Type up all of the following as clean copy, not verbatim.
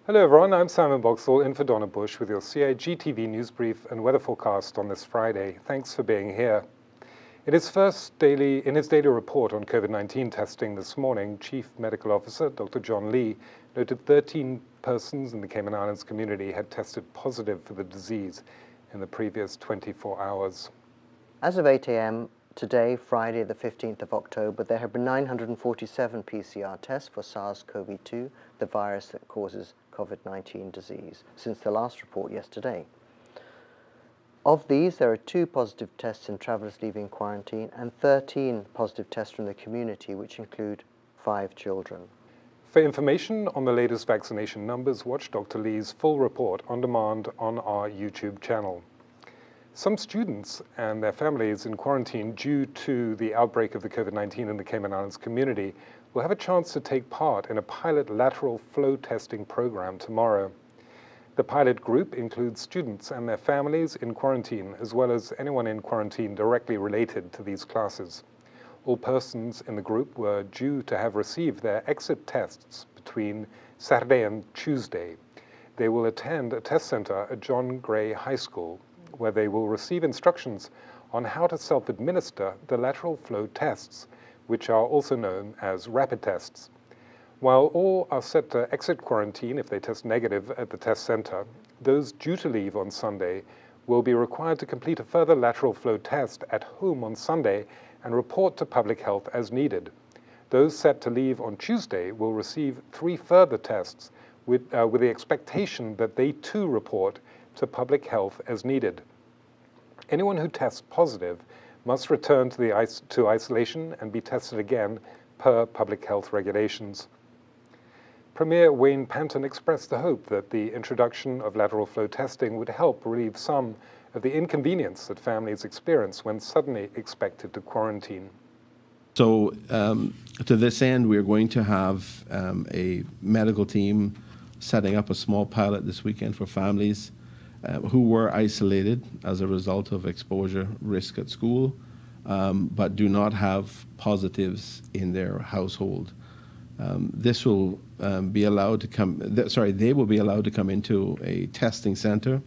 Hello everyone, I'm Simon Boxall in for Donna Bush with your CIGTV news brief and weather forecast on this Friday. Thanks for being here. In his daily report on COVID-19 testing this morning, Chief Medical Officer Dr. John Lee noted 13 persons in the Cayman Islands community had tested positive for the disease in the previous 24 hours. As of 8 a.m. today, Friday the 15th of October, there have been 947 PCR tests for SARS-CoV-2, the virus that causes COVID-19 disease, since the last report yesterday. Of these, there are 2 positive tests in travellers leaving quarantine and 13 positive tests from the community, which include 5 children. For information on the latest vaccination numbers, watch Dr. Lee's full report on demand on our YouTube channel. Some students and their families in quarantine due to the outbreak of the COVID-19 in the Cayman Islands community will have a chance to take part in a pilot lateral flow testing program tomorrow. The pilot group includes students and their families in quarantine, as well as anyone in quarantine directly related to these classes. All persons in the group were due to have received their exit tests between Saturday and Tuesday. They will attend a test center at John Gray High School, where they will receive instructions on how to self-administer the lateral flow tests, which are also known as rapid tests. While all are set to exit quarantine if they test negative at the test center, those due to leave on Sunday will be required to complete a further lateral flow test at home on Sunday and report to public health as needed. Those set to leave on Tuesday will receive 3 further tests with the expectation that they too report to public health as needed. Anyone who tests positive must return to isolation and be tested again per public health regulations. Premier Wayne Panton expressed the hope that the introduction of lateral flow testing would help relieve some of the inconvenience that families experience when suddenly expected to quarantine. So to this end, we're going to have a medical team setting up a small pilot this weekend for families who were isolated as a result of exposure risk at school, but do not have positives in their household. This will be allowed to come. They will be allowed to come into a testing center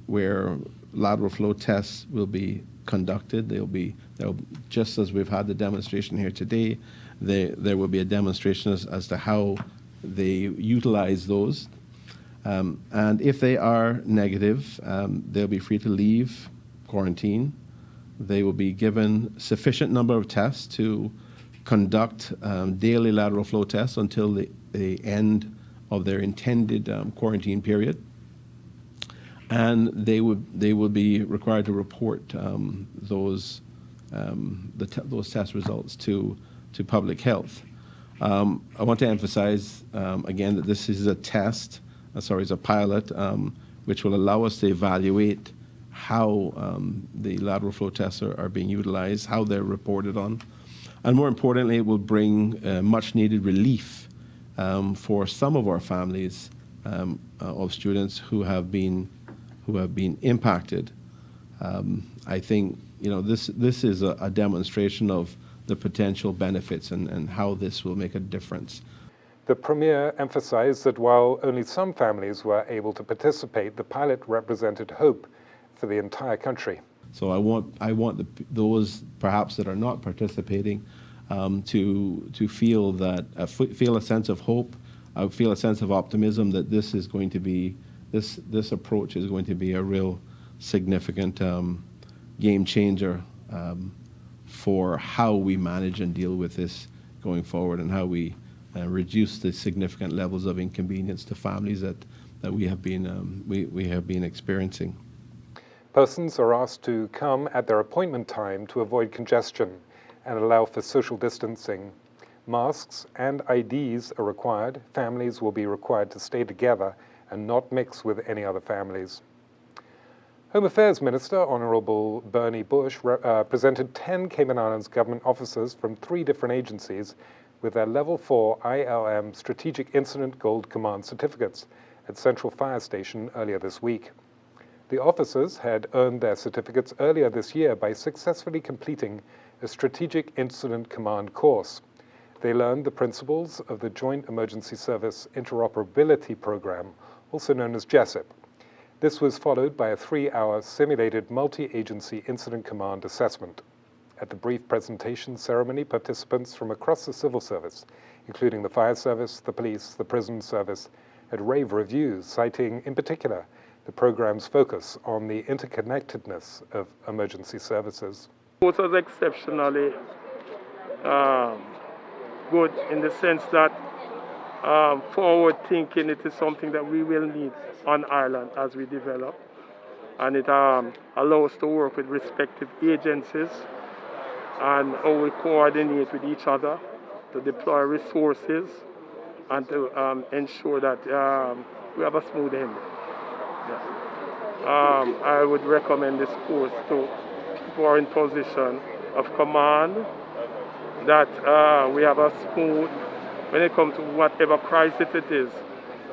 where lateral flow tests will be conducted. They'll just as we've had the demonstration here today. There will be a demonstration as to how they utilize those. And if they are negative, they'll be free to leave quarantine. They will be given sufficient number of tests to conduct daily lateral flow tests until the end of their intended quarantine period. And they would be required to report those test results to public health. I want to emphasize again that this is a test. It's a pilot, which will allow us to evaluate how the lateral flow tests are being utilized, how they're reported on, and more importantly, it will bring much-needed relief for some of our families of students who have been impacted. I think this is a demonstration of the potential benefits and how this will make a difference. The Premier emphasized that while only some families were able to participate, the pilot represented hope for the entire country. So I want those perhaps that are not participating to feel that feel a sense of hope, feel a sense of optimism that this is going to be this approach is going to be a real significant game changer for how we manage and deal with this going forward, and how we reduce the significant levels of inconvenience to families that we have been experiencing. Persons are asked to come at their appointment time to avoid congestion and allow for social distancing. Masks and IDs are required. Families will be required to stay together and not mix with any other families. Home Affairs Minister Honorable Bernie Bush presented 10 Cayman Islands government officers from 3 different agencies with their Level 4 ILM Strategic Incident Gold Command certificates at Central Fire Station earlier this week. The officers had earned their certificates earlier this year by successfully completing a Strategic Incident Command course. They learned the principles of the Joint Emergency Service Interoperability Program, also known as JESIP. This was followed by a 3-hour simulated multi-agency incident command assessment. At the brief presentation ceremony, participants from across the civil service, including the fire service, the police, the prison service, had rave reviews, citing in particular the program's focus on the interconnectedness of emergency services. It was exceptionally good in the sense that forward thinking, it is something that we will need on Ireland as we develop, and it allows us to work with respective agencies and how we coordinate with each other to deploy resources and to ensure that we have a smooth ending. Yeah. I would recommend this course to people who are in position of command, that we have a smooth, when it comes to whatever crisis it is,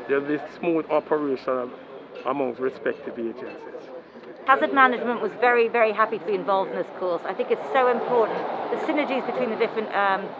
there'll be smooth operation amongst respective agencies. Hazard management was very, very happy to be involved in this course. I think it's so important. The synergies between the different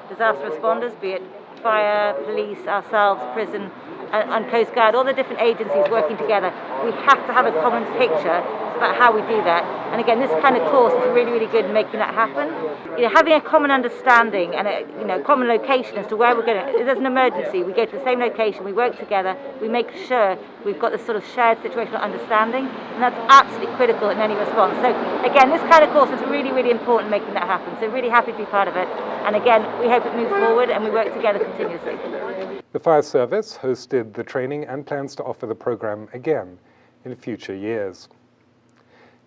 disaster responders, be it fire, police, ourselves, prison, and Coast Guard, all the different agencies working together. We have to have a common picture about how we do that. And again, this kind of course is really, really good in making that happen. You know, having a common understanding and a common location as to where we're going. If there's an emergency, we go to the same location, we work together, we make sure we've got this sort of shared situational understanding, and that's absolutely critical in any response. So again, this kind of course is really, really important in making that happen. So really happy to be part of it. And again, we hope it moves forward and we work together continuously. The fire service hosted the training and plans to offer the program again in future years.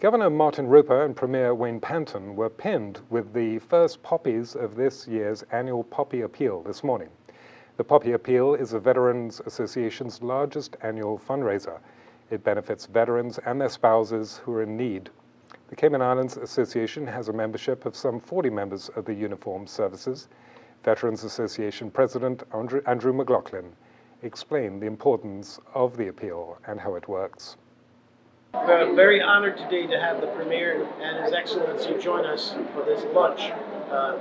Governor Martin Roper and Premier Wayne Panton were pinned with the first poppies of this year's annual Poppy Appeal this morning. The Poppy Appeal is the Veterans Association's largest annual fundraiser. It benefits veterans and their spouses who are in need. The Cayman Islands Association has a membership of some 40 members of the uniformed services. Veterans Association President Andrew McLaughlin explained the importance of the appeal and how it works. We're very honored today to have the Premier and His Excellency join us for this lunch.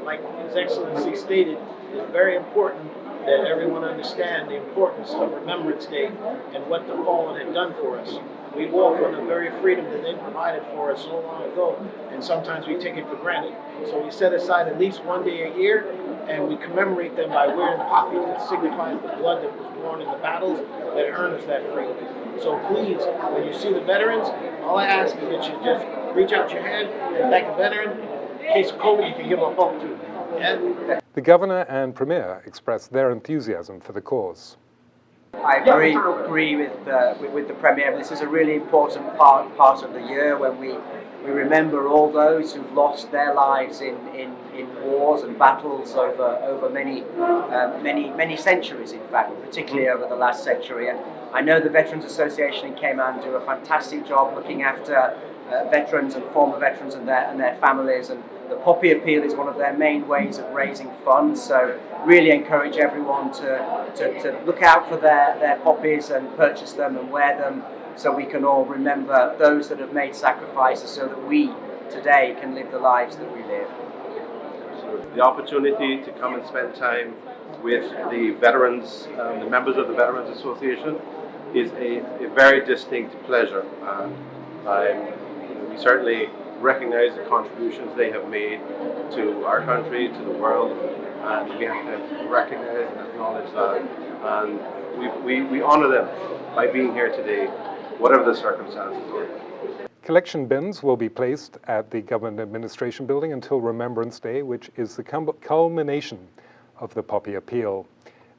Like His Excellency stated, it's very important that everyone understand the importance of Remembrance Day and what the fallen had done for us. We walk on the very freedom that they provided for us so long ago, and sometimes we take it for granted. So we set aside at least one day a year, and we commemorate them by wearing poppies that signifies the blood that was born in the battles that earned us that freedom. So please, when you see the veterans, all I ask is that you just reach out your hand and thank a veteran. In case of COVID, you can give a hug too. Yeah? The Governor and Premier expressed their enthusiasm for the cause. I agree with the Premier. This is a really important part of the year when we remember all those who've lost their lives in wars and battles over many centuries, in fact, particularly over the last century. And I know the Veterans Association in Cayman do a fantastic job looking after veterans and former veterans and their families, and the Poppy Appeal is one of their main ways of raising funds. So really encourage everyone to look out for their poppies and purchase them and wear them, so we can all remember those that have made sacrifices so that we today can live the lives that we live. The opportunity to come and spend time with the veterans, the members of the Veterans Association, is a very distinct pleasure. We certainly recognize the contributions they have made to our country, to the world, and we have to recognize and acknowledge that. And we honor them by being here today, whatever the circumstances are. Collection bins will be placed at the Government Administration Building until Remembrance Day, which is the culmination of the Poppy Appeal.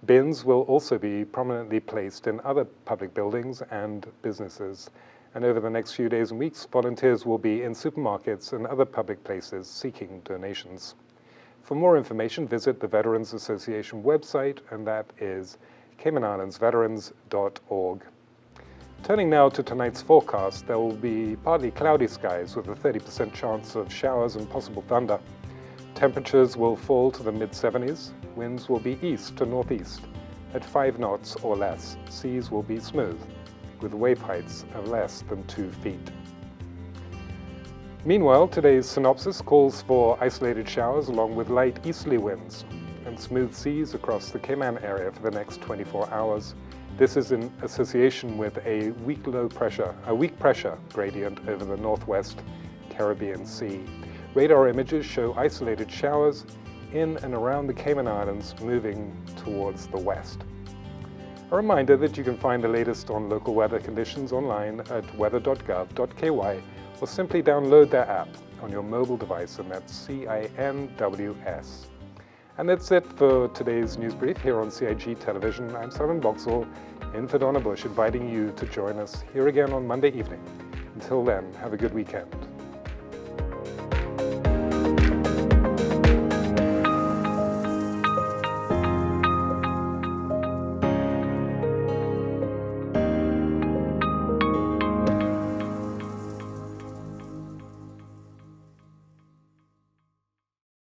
Bins will also be prominently placed in other public buildings and businesses. And over the next few days and weeks, volunteers will be in supermarkets and other public places seeking donations. For more information, visit the Veterans Association website, and that is CaymanIslandsVeterans.org. Turning now to tonight's forecast, there will be partly cloudy skies with a 30% chance of showers and possible thunder. Temperatures will fall to the mid-70s. Winds will be east to northeast at 5 knots or less. Seas will be smooth, with wave heights of less than 2 feet. Meanwhile, today's synopsis calls for isolated showers along with light easterly winds. and smooth seas across the Cayman area for the next 24 hours. This is in association with a weak pressure gradient over the northwest Caribbean Sea. Radar images show isolated showers in and around the Cayman Islands moving towards the west. A reminder that you can find the latest on local weather conditions online at weather.gov.ky or simply download their app on your mobile device, and that's CINWS. And that's it for today's news brief here on CIG Television. I'm Simon Boxall, in for Donna Bush, inviting you to join us here again on Monday evening. Until then, have a good weekend.